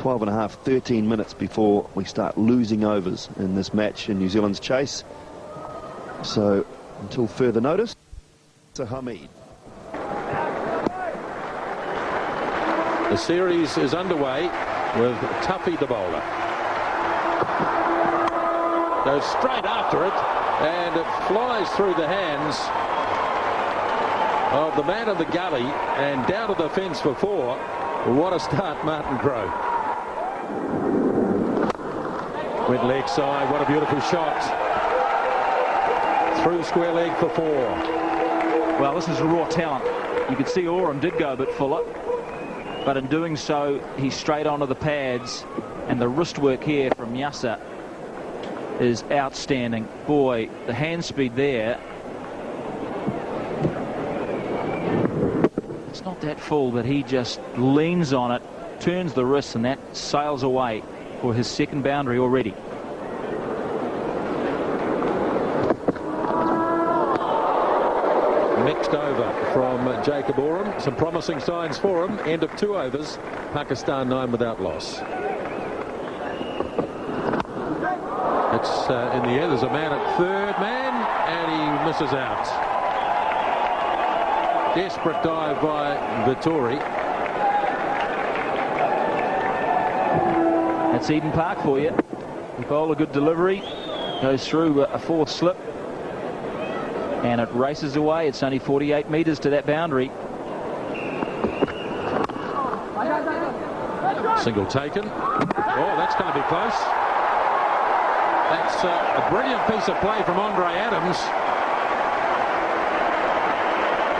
12 and a half, 13 minutes before we start losing overs in this match in New Zealand's chase. So until further notice, to Hamid. The series is underway with Tuffy the bowler. Goes straight after it, and it flies through the hands of the man in the gully and down to the fence for 4. What a start, Martin Crowe. Went leg side, what a beautiful shot. Through square leg for 4. Well, this is a raw talent. You could see Oram did go a bit fuller, but in doing so, he's straight onto the pads, and the wrist work here from Yasser is outstanding. Boy, the hand speed there. It's not that full, but he just leans on it, turns the wrist, and that sails away for his second boundary already. Mixed over from Jacob Oram. Some promising signs for him. End of 2 overs. Pakistan 9 without loss. It's in the air. There's a man at third man, and he misses out. Desperate dive by Vittori. That's Eden Park for you. You bowl a good delivery, goes through a 4th slip, and it races away. It's only 48 metres to that boundary. Single taken. Oh, that's going to be close. That's a brilliant piece of play from Andre Adams.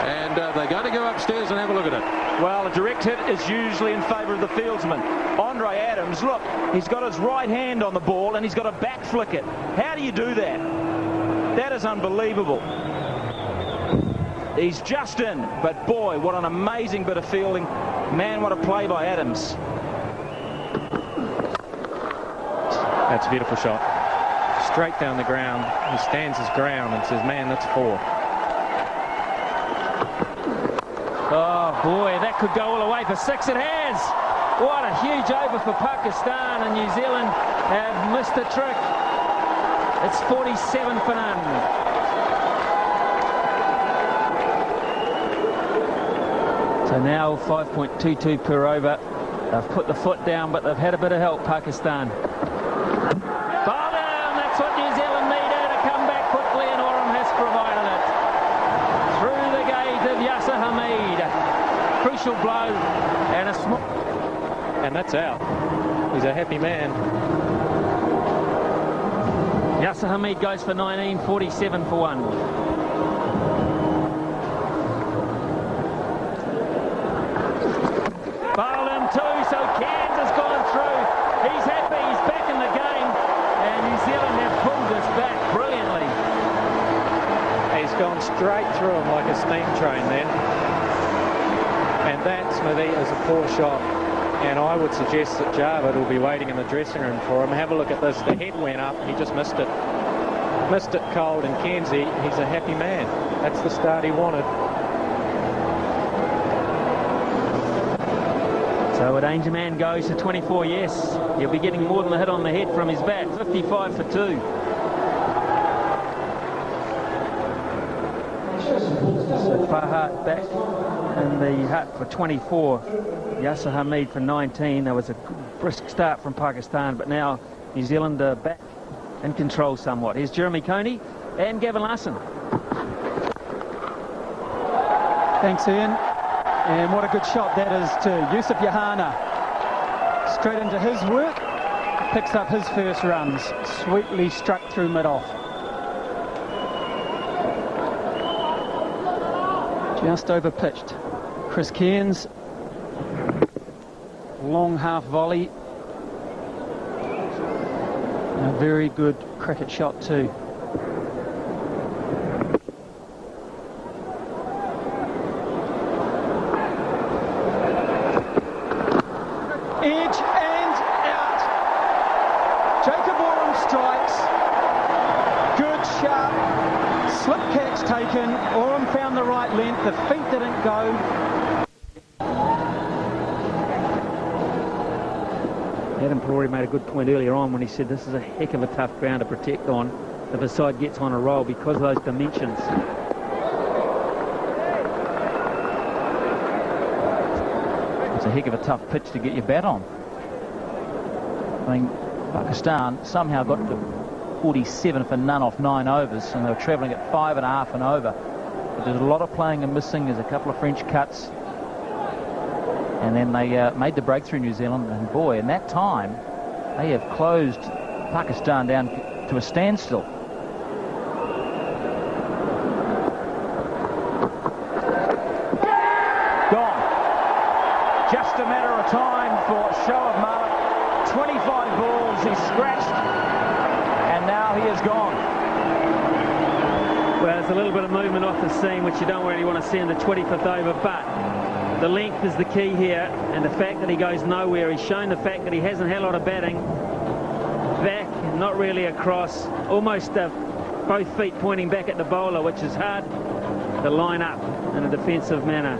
And they're going to go upstairs and have a look at it. Well, a direct hit is usually in favour of the fieldsman. Andre Adams, look, he's got his right hand on the ball and he's got to back flick it. How do you do that? That is unbelievable. He's just in, but boy, what an amazing bit of fielding. Man, what a play by Adams. That's a beautiful shot. Straight down the ground. He stands his ground and says, man, that's 4. Oh boy, that could go all the way for 6. It has. What a huge over for Pakistan, and New Zealand have missed the trick. It's 47 for none. So now 5.22 per over. They've put the foot down, but they've had a bit of help, Pakistan. Ball down, that's what New Zealand needed. A comeback quickly, and Oram has provided it. Through the gate of Yasser Hamid. Crucial blow, and a small... And that's out. He's a happy man. Yasser Hamid goes for 19, 47 for 1. Bowled him too, so Cairns has gone through. He's happy, he's back in the game, and New Zealand have pulled this back brilliantly. He's gone straight through him like a steam train then. And that, Smithy, is a poor shot. And I would suggest that Jarvid will be waiting in the dressing room for him. Have a look at this. The head went up. He just missed it. Missed it cold. And Kenzie, he's a happy man. That's the start he wanted. So a danger man goes to 24, yes. He'll be getting more than a hit on the head from his bat. 55 for 2. So Farhat back in the hut for 24. Yasser Hamid for 19. There was a brisk start from Pakistan, but now New Zealand are back in control somewhat. Here's Jeremy Coney and Gavin Larson. Thanks, Ian. And what a good shot that is to Yusuf Yahana. Straight into his work. Picks up his first runs. Sweetly struck through mid-off. Just over pitched. Chris Cairns. Long half volley. And a very good cricket shot too. Edge and out. Jacob Oram strikes. Good sharp slip catch taken. Oram found the right length. The feet didn't go. Adam Pelori made a good point earlier on when he said this is a heck of a tough ground to protect on if a side gets on a roll because of those dimensions. It's a heck of a tough pitch to get your bat on. I mean, Pakistan somehow got to 47 for none off 9 overs, and they were travelling at 5.5 and over. But there's a lot of playing and missing. There's a couple of French cuts. And then they made the breakthrough, New Zealand, and boy, in that time, they have closed Pakistan down to a standstill. Gone. Just a matter of time for Shoaib Malik. 25 balls, he's scratched, and now he is gone. Well, there's a little bit of movement off the seam, which you don't really want to see in the 25th over, but the length is the key here, and the fact that he goes nowhere. He's shown the fact that he hasn't had a lot of batting. Back, not really across. Almost both feet pointing back at the bowler, which is hard to line up in a defensive manner.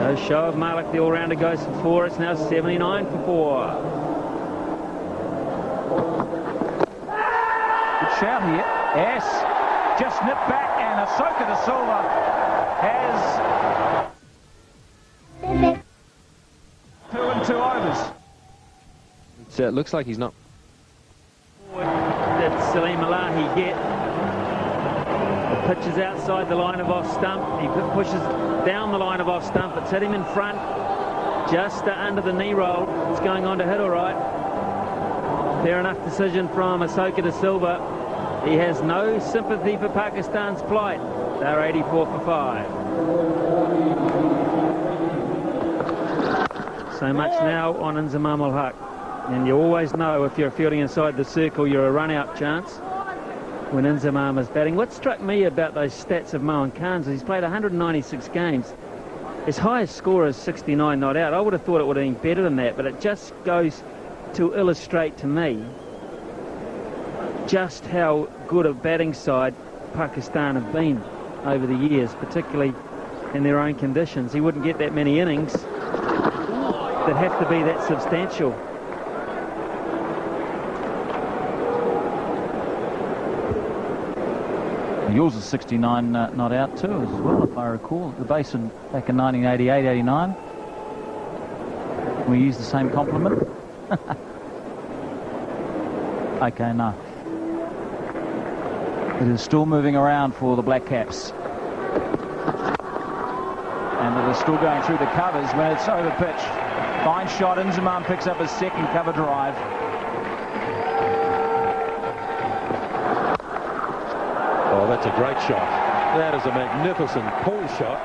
So Shoaib Malik, the all-rounder, goes for 4. It's now 79 for 4. Good shout here. Yes. Just nipped back, and Ahsoka De Silva has 2 and 2 overs. So it looks like he's not. Did Salim Alahi get? The pitch is outside the line of off stump. He pushes down the line of off stump. It's hit him in front, just under the knee roll. It's going on to hit all right. Fair enough decision from Ahsoka De Silva. He has no sympathy for Pakistan's plight. They're 84 for 5. So much now on Inzamam ul Haq. And you always know if you're fielding inside the circle, you're a run-out chance when Inzamam is batting. What struck me about those stats of Mohan Khan's is he's played 196 games. His highest score is 69 not out. I would have thought it would have been better than that, but it just goes to illustrate to me just how good a batting side Pakistan have been over the years, particularly in their own conditions. He wouldn't get that many innings that have to be that substantial. Yours is 69 not out too as well, if I recall. The basin back in 1988-89. We used the same compliment. Okay, no. It is still moving around for the Black Caps. And it is still going through the covers when it's over pitch. Fine shot. Inzamam picks up his second cover drive. Oh, that's a great shot. That is a magnificent pull shot.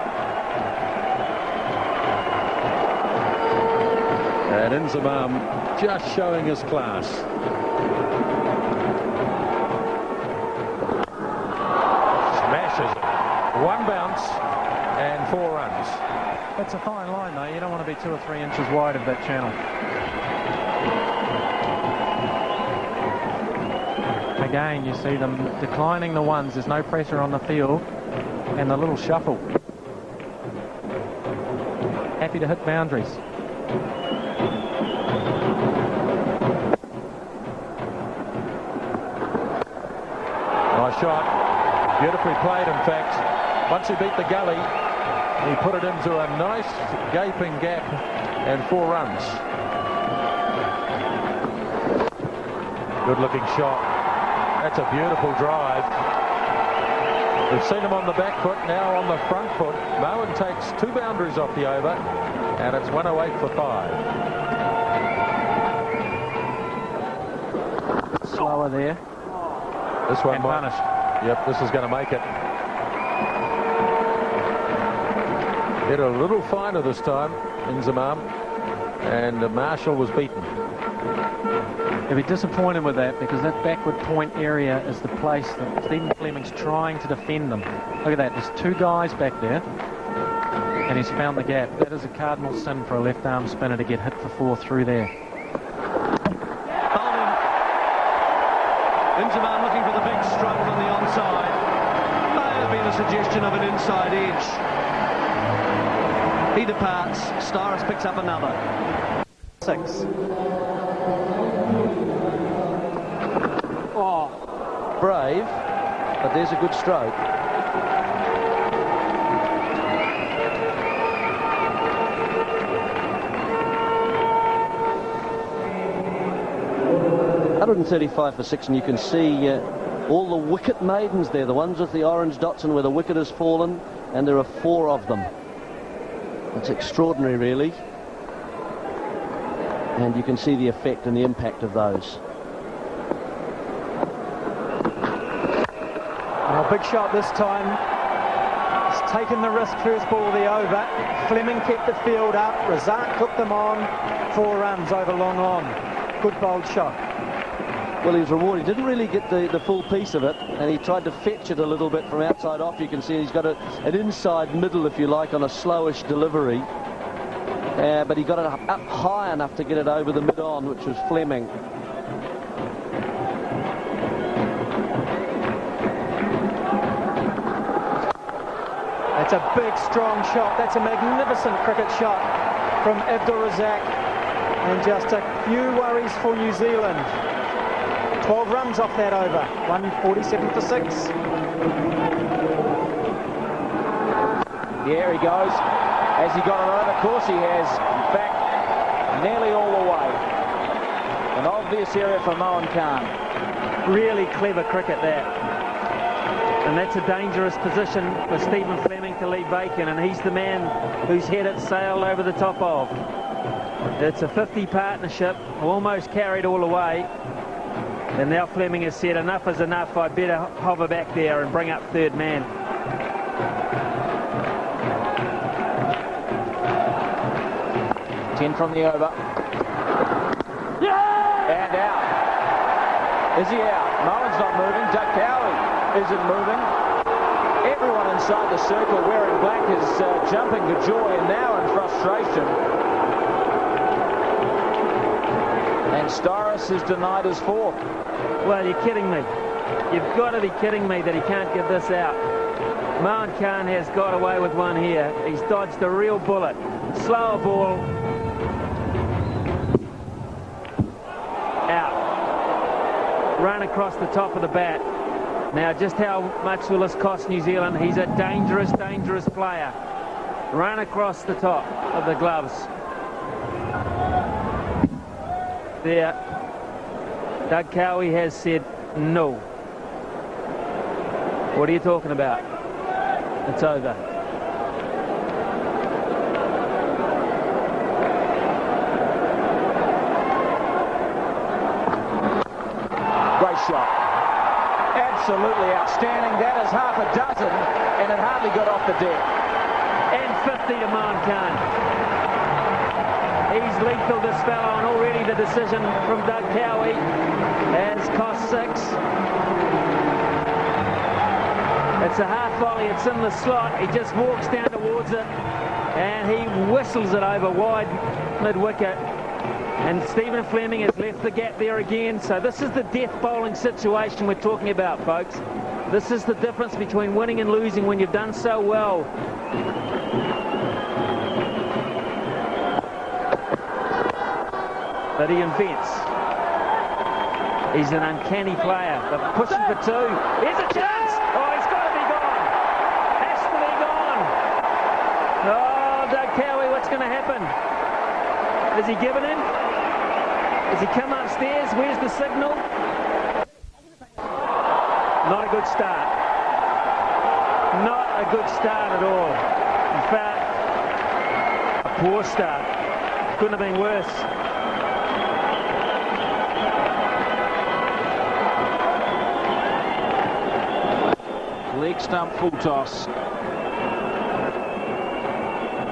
And Inzamam just showing his class. Smashes it. 1 bounce and 4 runs. It's a fine line, though. You don't want to be 2 or 3 inches wide of that channel. Again, you see them declining the ones. There's no pressure on the field. And the little shuffle. Happy to hit boundaries. Nice shot. Beautifully played, in fact. Once he beat the gully, he put it into a nice gaping gap and 4 runs. Good looking shot. That's a beautiful drive. We've seen him on the back foot, now on the front foot. Mohan takes 2 boundaries off the over, and it's 108 for 5. Slower there. This one And might. punished. Yep, this is going to make it. Hit a little finer this time, Inzamam, and Marshall was beaten. He'll be disappointed with that because that backward point area is the place that Stephen Fleming's trying to defend them. Look at that. There's 2 guys back there, and he's found the gap. That is a cardinal sin for a left-arm spinner to get hit for 4 through there. Bowled in. Inzamam looking for the big stroke on the onside. May have been a suggestion of an inside edge. He departs. Styris picks up another. 6. Oh, brave, but there's a good stroke. .135 for 6, and you can see all the wicket maidens there, the ones with the orange dots and where the wicket has fallen, and there are 4 of them. It's extraordinary, really. And you can see the effect and the impact of those. a big shot this time. He's taken the risk, first ball of the over. Fleming kept the field up. Razak took them on. 4 runs over long on. Good bold shot. Well, he was rewarded. He didn't really get the full piece of it, and he tried to fetch it a little bit from outside off. You can see he's got an inside middle, if you like, on a slowish delivery. But he got it up high enough to get it over the mid-on, which was Fleming. That's a big, strong shot. That's a magnificent cricket shot from Abdul Razak. And just a few worries for New Zealand. 12 runs off that over. 147 for 6. Here he goes. Has he got it over? Of course he has. In fact, nearly all the way. An obvious area for Mohan Khan. Really clever cricket there. And that's a dangerous position for Stephen Fleming to leave vacant, and he's the man whose head it sailed over the top of. It's a 50 partnership, almost carried all the way. And now Fleming has said, enough is enough, I better hover back there and bring up third man. Ten from the over. Yeah! And out. Is he out? Mohan's not moving. Doug Cowie isn't moving. Everyone inside the circle wearing black is jumping for joy and now in frustration. And Starris is denied his 4th. Well, you're kidding me. You've got to be kidding me that he can't get this out. Mohan Khan has got away with one here. He's dodged a real bullet. Slower ball. Out. Run across the top of the bat. Now, just how much will this cost New Zealand? He's a dangerous, dangerous player. Run across the top of the gloves. There. Doug Cowie has said no. What are you talking about? It's over. Great shot. Absolutely outstanding. That is half a dozen, and it hardly got off the deck. And 50 to Mohan Khan. He's lethal, this fellow, and already the decision from Doug Cowie has cost 6. It's a half volley. It's in the slot. He just walks down towards it, and he whistles it over wide mid-wicket. And Stephen Fleming has left the gap there again. So this is the death bowling situation we're talking about, folks. This is the difference between winning and losing when you've done so well. But he invents. He's an uncanny player. They're pushing for 2. Here's a chance! Oh, he's got to be gone. Has to be gone. Oh, Doug Cowie, what's going to happen? Has he given in? Has he come upstairs? Where's the signal? Not a good start. Not a good start at all. In fact, a poor start. Couldn't have been worse. Leg stump full toss.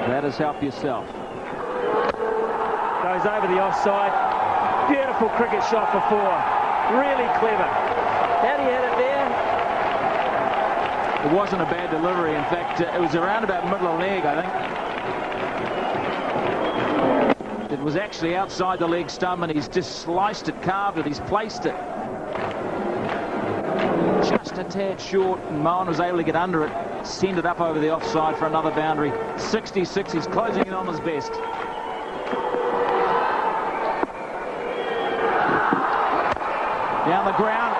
That is help yourself. Goes over the offside. Beautiful cricket shot for 4. Really clever. How do you hit it there? It wasn't a bad delivery. In fact, it was around about middle of leg, I think. It was actually outside the leg stump, and he's just sliced it, carved it, he's placed it. Just a tad short, and Mohan was able to get under it, send it up over the offside for another boundary. 66, he's closing in on his best. Down the ground,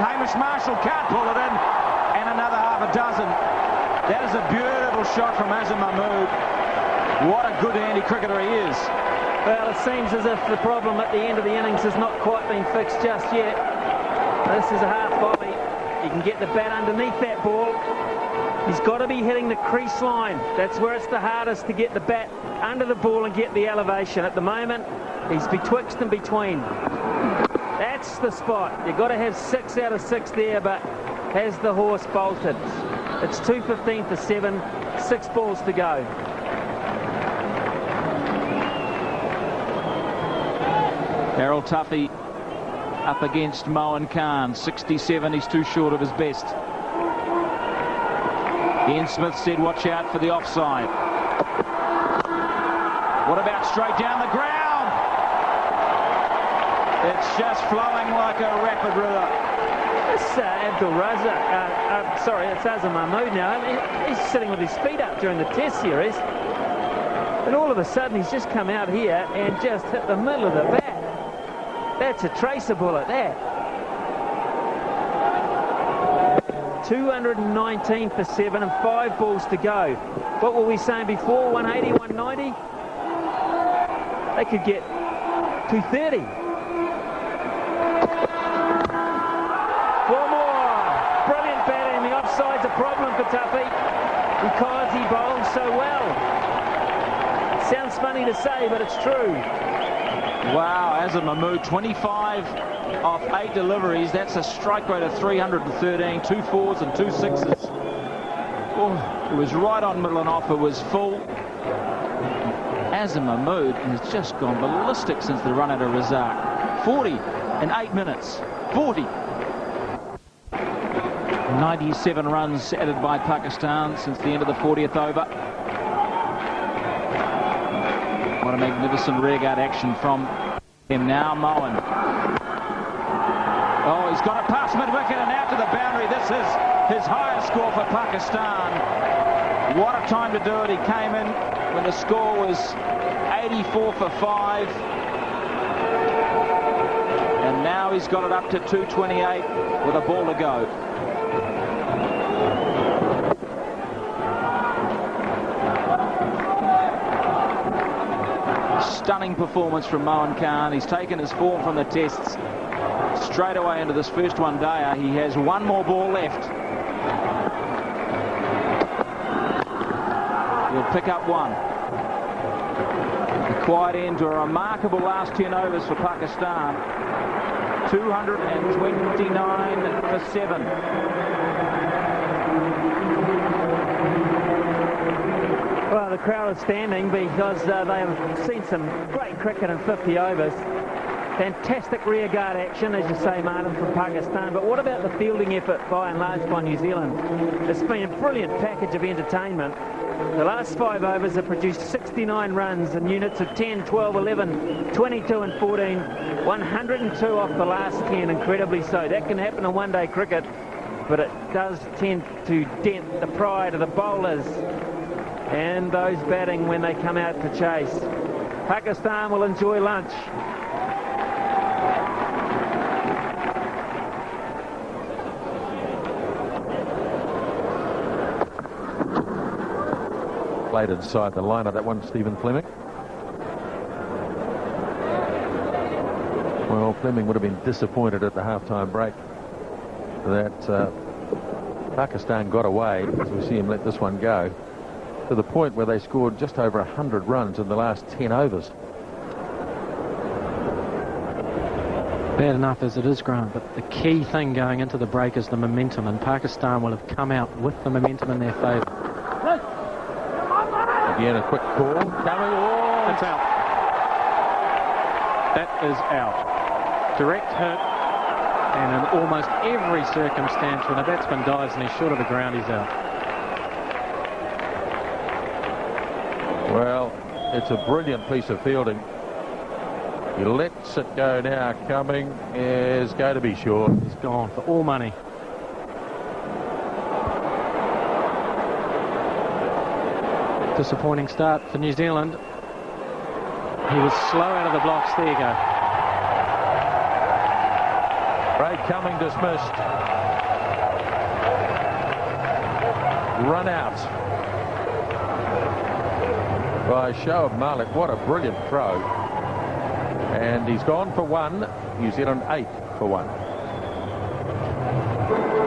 Hamish Marshall can't pull it in, and another half a dozen. That is a beautiful shot from Azam Mahmood. What a good handy cricketer he is. Well, it seems as if the problem at the end of the innings has not quite been fixed just yet. This is a half volley. He can get the bat underneath that ball. He's got to be hitting the crease line. That's where it's the hardest to get the bat under the ball and get the elevation. At the moment, he's betwixt and between. That's the spot. You've got to have 6 out of 6 there, but has the horse bolted? It's 2:15 for 7, 6 balls to go. Errol Tuffy up against Moen Khan. 67, he's too short of his best. Ian Smith said watch out for the offside. What about straight down the ground? It's just flowing like a rapid river. It's Abdul Razak. Sorry, it's Azam Mahmood now. I mean, he's sitting with his feet up during the Test series. And all of a sudden he's just come out here and just hit the middle of the bat. That's a tracer bullet, that. 219 for 7 and 5 balls to go. What were we saying before? 180, 190? They could get 230. 4 more. Brilliant batting. The offside's a problem for Tuffy because he bowls so well. Sounds funny to say, but it's true. Wow, Azam Mahmood, 25 off 8 deliveries. That's a strike rate of 313, 2 4s and 2 6s. Oh, it was right on middle and off. It was full. Azam Mahmood has just gone ballistic since the run out of Razak. 40 in 8 minutes. 40. 97 runs added by Pakistan since the end of the 40th over. What a magnificent rearguard action from him now, Moen. Oh, he's got it past mid-wicket and out to the boundary. This is his highest score for Pakistan. What a time to do it. He came in when the score was 84 for 5. And now he's got it up to 228 with a ball to go. Stunning performance from Moen Khan. He's taken his form from the tests straight away into this first one-dayer. He has 1 more ball left. He'll pick up 1. A quiet end to a remarkable last 10 overs for Pakistan. 229 for 7. Well, the crowd is standing because they have seen some great cricket in 50 overs. Fantastic rearguard action, as you say, Martin, from Pakistan. But what about the fielding effort, by and large, by New Zealand? It's been a brilliant package of entertainment. The last 5 overs have produced 69 runs in units of 10, 12, 11, 22 and 14. 102 off the last 10, incredibly so. That can happen in one-day cricket, but it does tend to dent the pride of the bowlers and those batting when they come out to chase. Pakistan will enjoy lunch. Played inside the liner, that one, Stephen Fleming. Well, Fleming would have been disappointed at the half-time break that Pakistan got away, as we see him let this one go, to the point where they scored just over 100 runs in the last 10 overs. Bad enough as it is, Grant, but the key thing going into the break is the momentum, and Pakistan will have come out with the momentum in their favour. Again, a quick call. Coming. Oh, That's out. That is out. Direct hit, and in almost every circumstance when a batsman dives and he's short of the ground, he's out. well, it's a brilliant piece of fielding. He lets it go now. Coming is going to be short. He's gone for all money. Disappointing start for New Zealand. He was slow out of the blocks. There you go. Ray Cumming dismissed. Run out by Shoaib Malik. What a brilliant throw. And he's gone for one. New Zealand 8 for 1.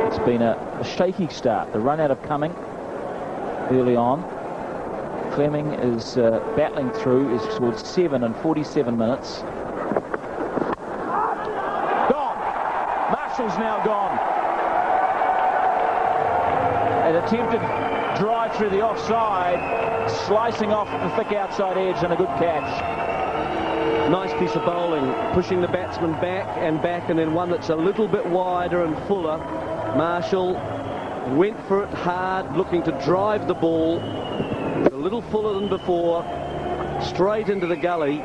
It's been a shaky start. The run out of Cumming early on. Fleming is battling through. He's scored 7 in 47 minutes. Gone. Marshall's now gone. An attempted drive through the offside, slicing off the thick outside edge, and a good catch. Nice piece of bowling, pushing the batsman back, and then one that's a little bit wider and fuller. Marshall went for it hard, looking to drive the ball a little fuller than before, straight into the gully.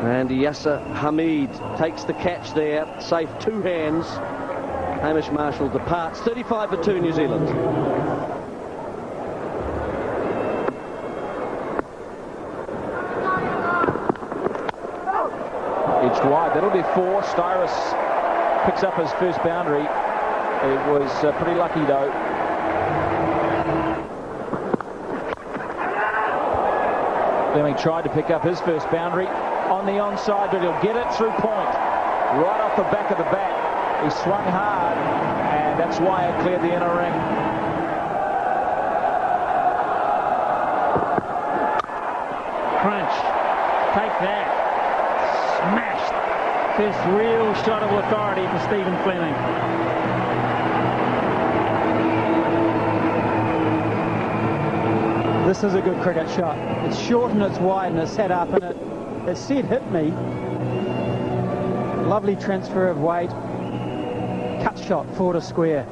And Yasser Hamid takes the catch there, safe 2 hands. Hamish Marshall departs. 35 for 2 New Zealand. Edged wide. That'll be 4. Styrus picks up his first boundary. It was pretty lucky though. Fleming tried to pick up his first boundary on the onside, but he'll get it through point. Right off the back of the bat. He swung hard, and that's why it cleared the inner ring. Crunch. Take that. Smashed. First real shot of authority for Stephen Fleming. This is a good cricket shot. It's short and it's wide and it's set up and it said hit me. Lovely transfer of weight. Cut shot, 4 to square.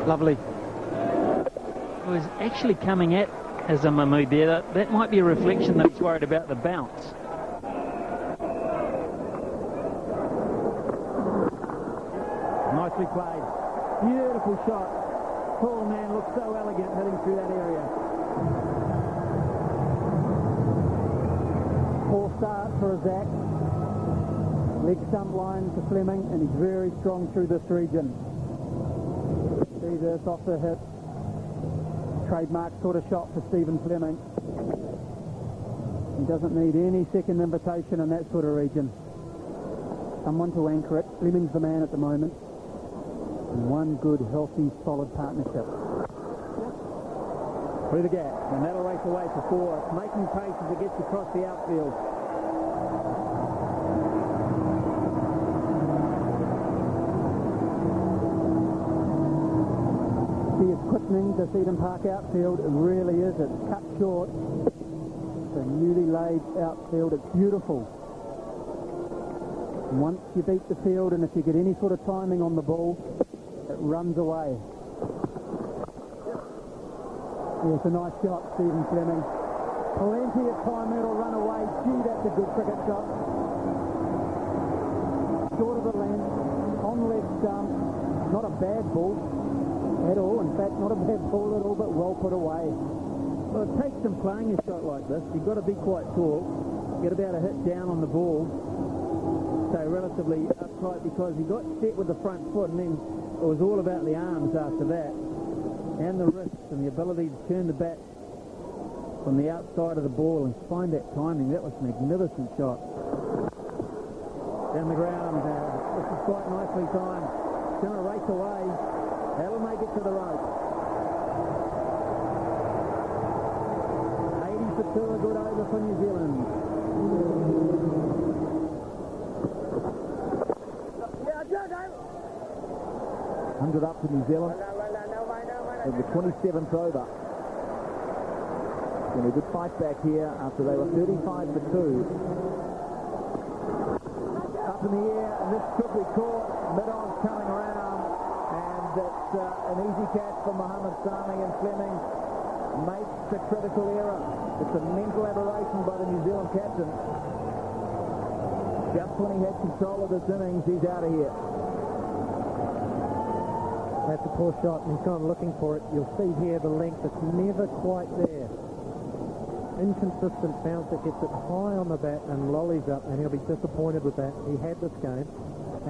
Lovely. It was actually coming at Azam Mahmood there. That might be a reflection that he's worried about the bounce. Nicely played. Beautiful shot. Tall man looks so elegant hitting through that area. Poor start for Zach. Leg stump line to Fleming, and he's very strong through this region. See this off the hip. Trademark sort of shot for Stephen Fleming. He doesn't need any second invitation in that sort of region. Someone to anchor it. Fleming's the man at the moment. And one good, healthy, solid partnership. Through the gap, and that'll race away for 4. It's making pace as it gets across the outfield. It's quickening the Eden Park outfield. It really is. It's cut short. It's a newly laid outfield. It's beautiful. Once you beat the field, and if you get any sort of timing on the ball, it runs away. Here's a nice shot, Stephen Fleming. Plenty of time. It'll run away. Gee, that's a good cricket shot. Short of the length, on left stump. Not a bad ball at all. In fact, not a bad ball at all, but well put away. Well, it takes some playing a shot like this. You've got to be quite tall. Get about a hit down on the ball. Stay relatively upright, because he got set with the front foot, and then it was all about the arms after that, and the wrists, and the ability to turn the bat from the outside of the ball and find that timing. That was a magnificent shot. Down the ground. This is quite nicely timed. It's going to race away. That'll make it to the rope. 80 for 2, a good over for New Zealand. 100 up for New Zealand in the 27th over. It's been a good fight back here after they were 35 for 2. Up in the air, and this could be caught. Mid-on's coming around, and it's an easy catch for Mohammed Sami, and Fleming makes the critical error. It's a mental aberration by the New Zealand captain. Just when he had control of this innings, he's out of here. That's a poor shot, and he's gone looking for it. You'll see here the length, it's never quite there. inconsistent bounce that gets it high on the bat and lollies up, and he'll be disappointed with that. He had this game,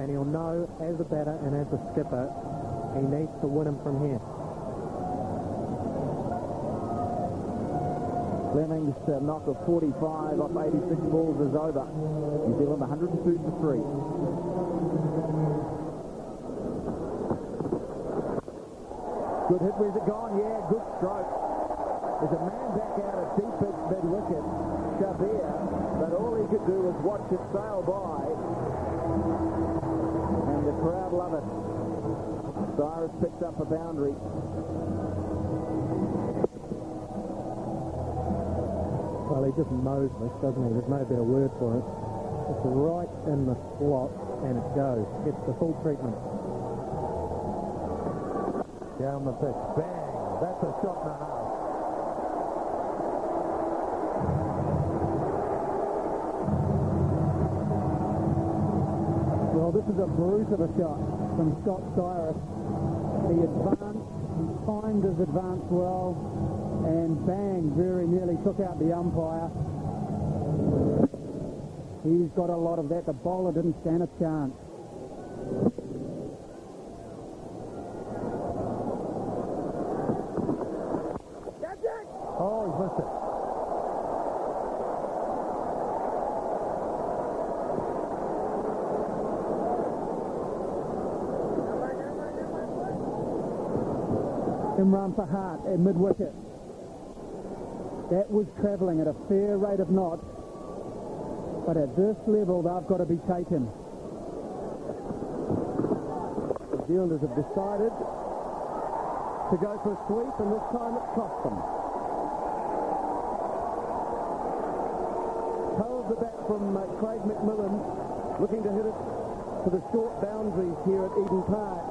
and he'll know as a batter and as a skipper he needs to win him from here. Fleming's knock of 45 off 86 balls is over. New Zealand 102 for 3. Good hit. Where's it gone? Yeah, good stroke. There's a man back out at deep mid-wicket, Shabir, but all he could do was watch it sail by, and the crowd love it. Cyrus picks up a boundary. Well, he just knows this, doesn't he? There's no better word for it. It's right in the slot, and it goes. Gets the full treatment. Down the pitch. Bang! That's a shot and a half. Well, this is a brute of a shot from Scott Cyrus. He advanced, he timed his advance well, and bang, very nearly took out the umpire. He's got a lot of that. The bowler didn't stand a chance. Oh, he's missed it. Imran Fahad at mid-wicket. That was travelling at a fair rate of knots, but at this level they've got to be taken. The New Zealanders have decided to go for a sweep, and this time it cost them. Toe of the bat from Craig McMillan, looking to hit it to the short boundaries here at Eden Park.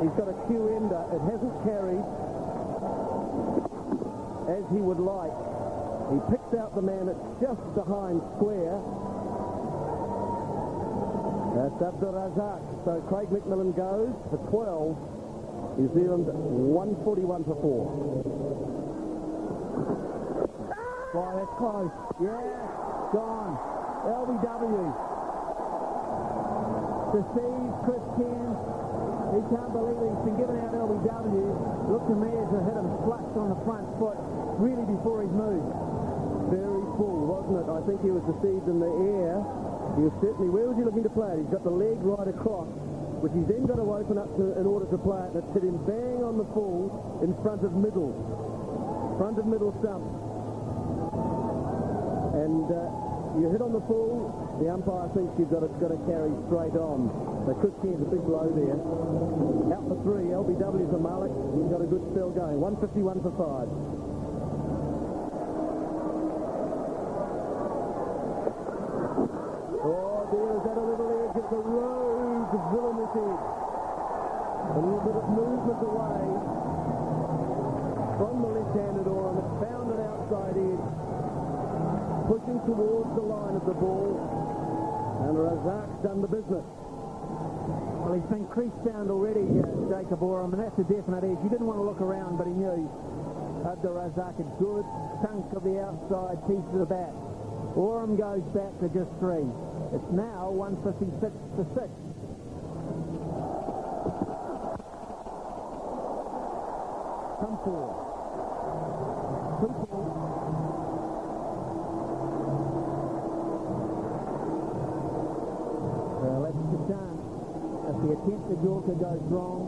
He's got a Q-ender. It hasn't carried as he would like. He picks out the man at just behind square. That's Abdur Razak. So Craig McMillan goes for 12. New Zealand 141 for 4. Wow, that's close. Yeah, gone. LBW. Deceives Chris Cairns. He can't believe it. He's been given out LBW. Looked to me as to hit him flush on the front foot, really before he's moved. Very full, wasn't it? I think he was deceived in the air. He was certainly, where was he looking to play it? He's got the leg right across, which he's then got to open up to in order to play it. And it's hit him bang on the full in front of middle stump. And you hit on the full, the umpire thinks you've got to carry straight on. So Chris Cairns, a big blow there. Out for 3, LBW for Malik. He's got a good spell going. 151 for 5. Oh, there's that a little edge at the rogue villainous edge. A little bit of movement away from the left-handed Oram. It's found an outside edge, pushing towards the line of the ball, and Razak's done the business. Well, he's been crease found already, Jacob Oram, and that's a definite edge. He didn't want to look around, but he knew Abdur Razak a good chunk of the outside piece of the bat. Oram goes back to just 3. It's now 156 to 6. Come forward. Simple. Well, that's the chance. If the attempted Yorker goes wrong,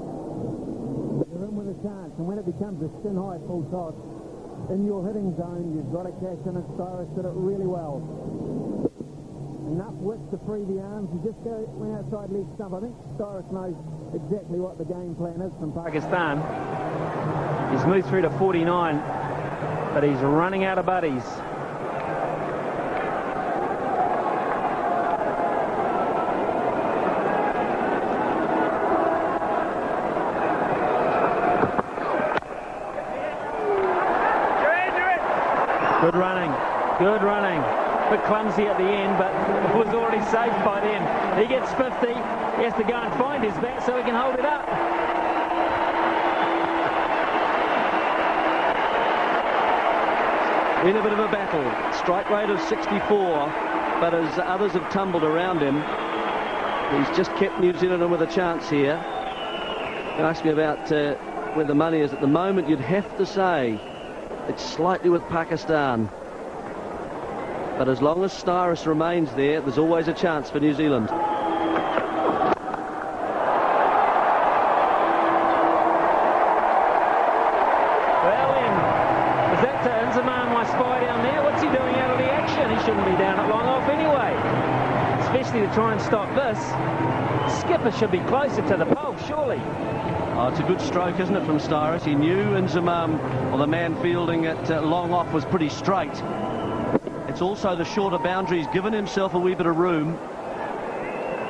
you're in with a chance. And when it becomes a skin-high full toss, in your hitting zone, you've got to cash in, and Cyrus did it really well. Enough width to free the arms. He just went outside left stump. I think Cyrus knows exactly what the game plan is from Pakistan. He's moved through to 49, but he's running out of buddies. Good running. A bit clumsy at the end, but it was already safe by then. He gets 50. He has to go and find his bat so he can hold it up. in a bit of a battle. Strike rate of 64, but as others have tumbled around him, he's just kept New Zealand with a chance here. You ask me about where the money is at the moment, you'd have to say it's slightly with Pakistan. But as long as Styrus remains there, there's always a chance for New Zealand. Shouldn't be down at long off anyway, especially to try and stop this. Skipper should be closer to the pole, surely. Oh, it's a good stroke, isn't it, from Styrus? He knew Inzamam, or the man fielding it long off, was pretty straight. It's also the shorter boundary. He's given himself a wee bit of room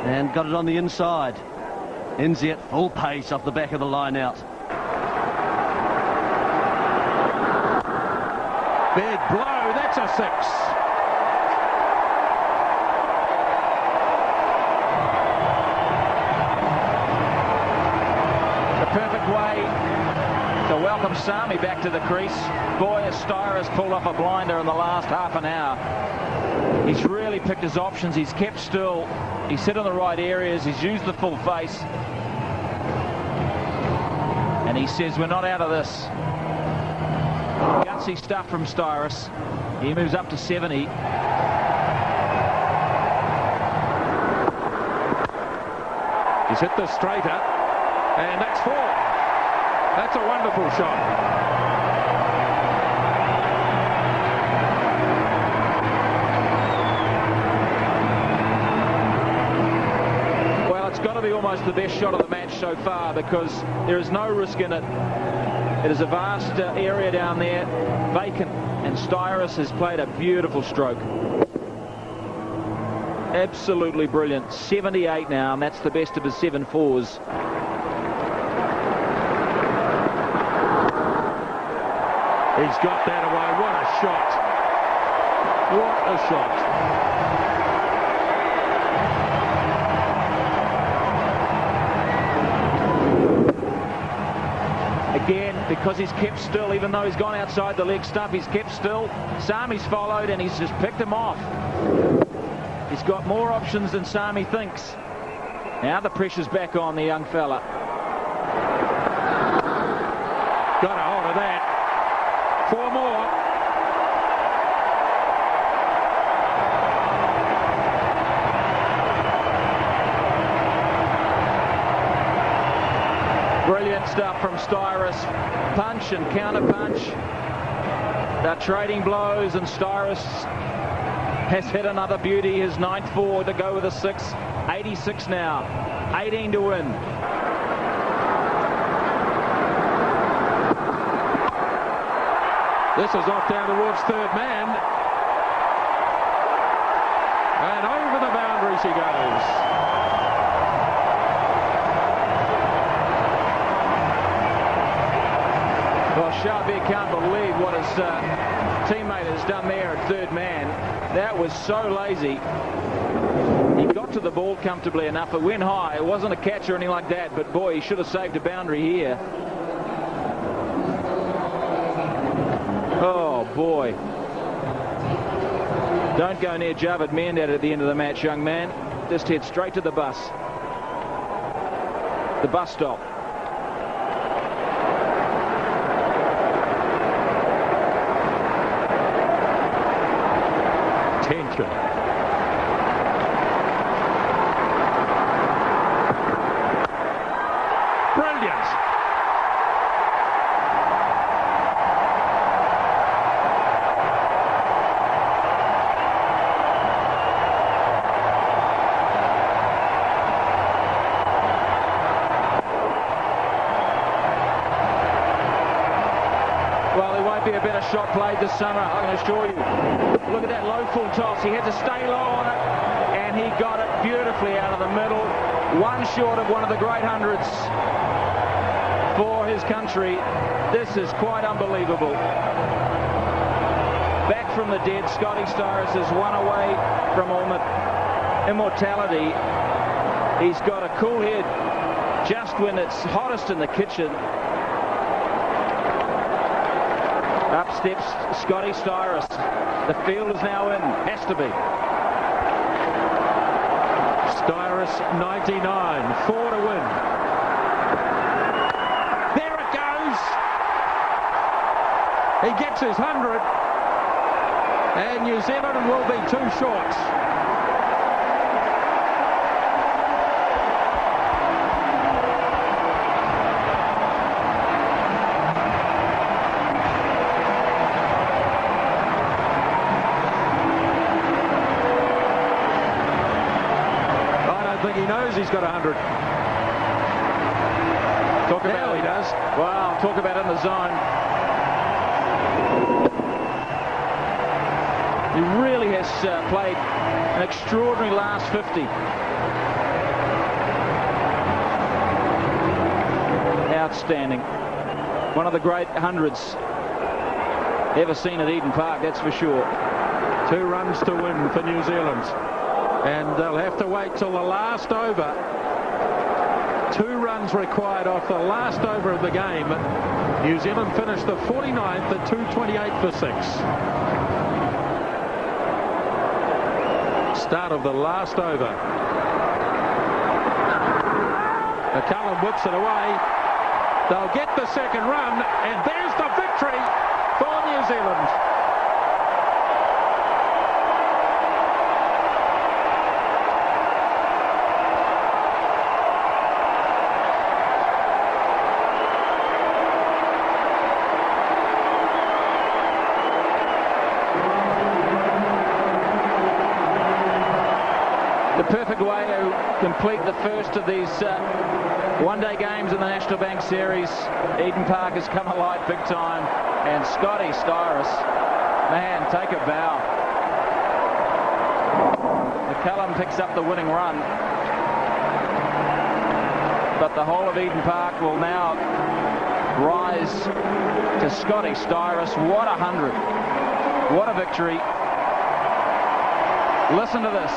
and got it on the inside. Inzi at full pace off the back of the line out. Big blow, that's a 6. Perfect way to welcome Sami back to the crease. Boy, has Styrus pulled off a blinder in the last half an hour. He's really picked his options. He's kept still. He's hit in the right areas. He's used the full face. And he says, we're not out of this. Gutsy stuff from Styrus. He moves up to 70. He's hit the straighter. And that's 4. That's a wonderful shot. Well, it's got to be almost the best shot of the match so far because there is no risk in it. It is a vast area down there, vacant, and Styrus has played a beautiful stroke. Absolutely brilliant. 78 now, and that's the best of his 7 fours. He's got that away. What a shot. What a shot. Again, because he's kept still, even though he's gone outside the leg stump, he's kept still. Sami's followed and he's just picked him off. He's got more options than Sami thinks. Now the pressure's back on the young fella. Got a hold of that. 4 more. Brilliant stuff from Styrus. Punch and counter punch. They're trading blows, and Styrus has hit another beauty. His 9th 4 to go with a 6. 86 now. 18 to win. This is off down towards third man. And over the boundary she goes. Well, Shabir can't believe what his teammate has done there at third man. That was so lazy. He got to the ball comfortably enough. It went high. It wasn't a catch or anything like that, but boy, he should have saved a boundary here. Oh, boy. Don't go near Javed Mandad at the end of the match, young man. Just head straight to the bus. The bus stop. Tension. Brilliant. Well, there won't be a better shot played this summer, I can assure you. Look at that low full toss. He had to stay low on it, and he got it beautifully out of the middle. One short of one of the great hundreds for his country. This is quite unbelievable. Back from the dead, Scotty Styrus has won away from immortality. He's got a cool head just when it's hottest in the kitchen. Up steps Scotty Styrus. The field is now in. Has to be. Styrus 99, 4 to win. There it goes. He gets his 100, and New Zealand will be 2 short. He knows he's got 100. Talk about he does. Wow, talk about in the zone. He really has played an extraordinary last 50. Outstanding. One of the great hundreds ever seen at Eden Park, that's for sure. 2 runs to win for New Zealand. And they'll have to wait till the last over. 2 runs required off the last over of the game. New Zealand finished the 49th at 2:28 for 6. Start of the last over. McCullum whips it away. They'll get the second run, and there's the victory for New Zealand. The perfect way to complete the first of these one-day games in the National Bank Series. Eden Park has come alive big time, and Scotty Styrus, man, take a bow. McCullum picks up the winning run, but the whole of Eden Park will now rise to Scotty Styrus. What a 100. What a victory. Listen to this.